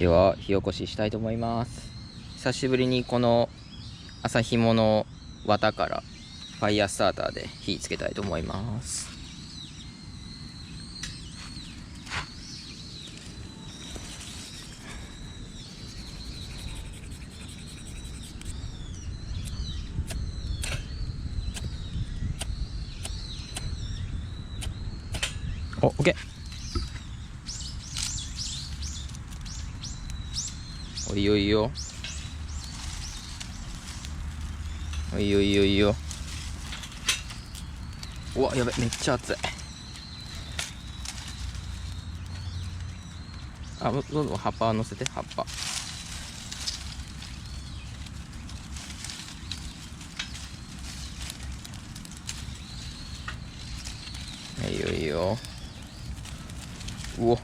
では火起こししたいと思います。久しぶりにこの麻紐の綿からファイヤースターターで火つけたいと思います。お、OK。おいよいよ。おいよいよいよ。うわ、やべ、めっちゃ熱い。あ、どんどん葉っぱ乗せて、葉っぱ。いいよいいよ。うお。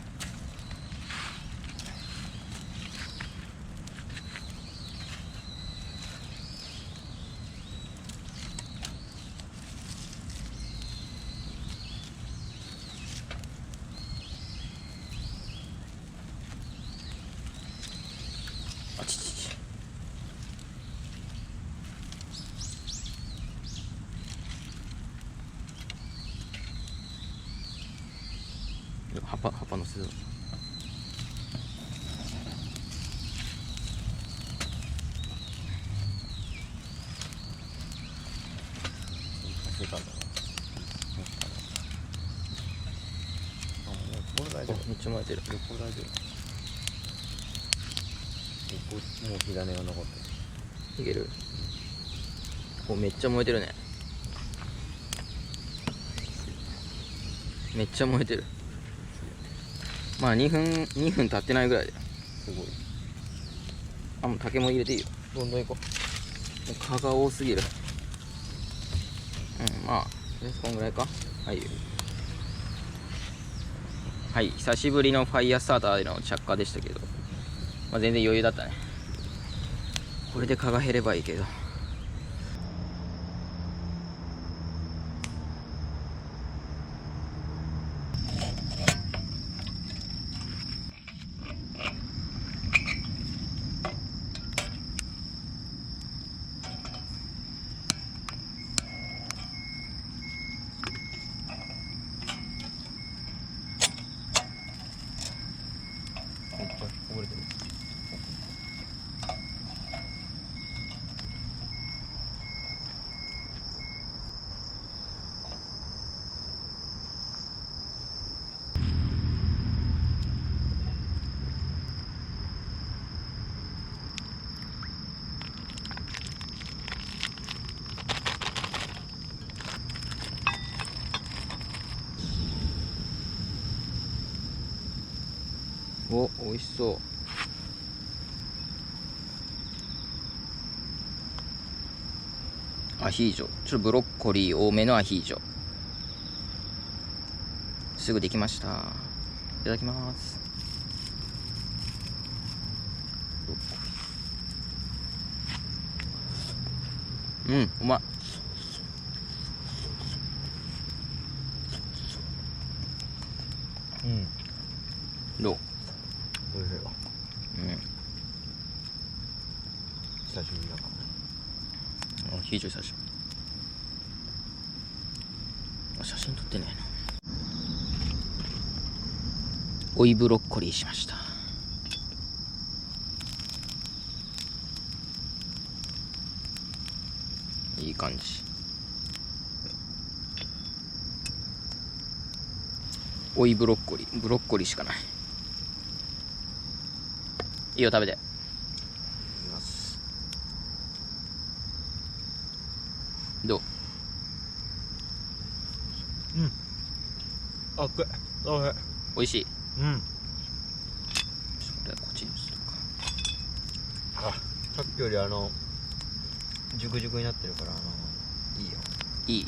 あちちち。葉っぱのせる。めっちゃ燃えてる。横大丈夫。もう火種が残ってる。いける。お、めっちゃ燃えてるね。めっちゃ燃えてる。まあ2分経ってないぐらいだよ。すごい。あ、もう竹も入れていいよ。どんどん行こもう蚊が多すぎる。まあこんぐらいか。はい。はい、久しぶりのファイヤースターターでの着火でしたけど、まあ、全然余裕だったね。これで蚊が減ればいいけど。めっちゃこぼれてる。お、美味しそう。アヒージョ、ちょっとブロッコリー多めのアヒージョ、すぐできました。いただきます。うん、うまい。どう？おいしいわ。久しぶりだかも。アヒージョ久しぶり。写真撮ってねえな。追いブロッコリーしました。いい感じ。追いブロッコリーしかない。いいよ、食べて。どう？あっくい。おいしい。美味しい。これこっちにするか。さっきよりジュクジュクになってるからいいよ。いい。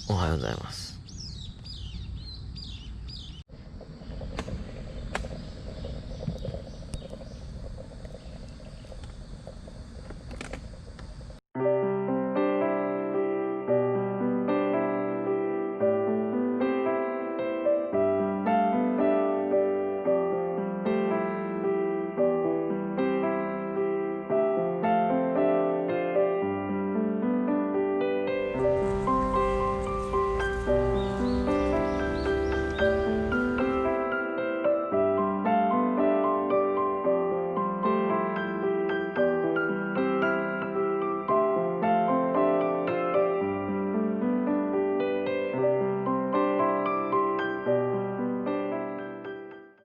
おはようございます。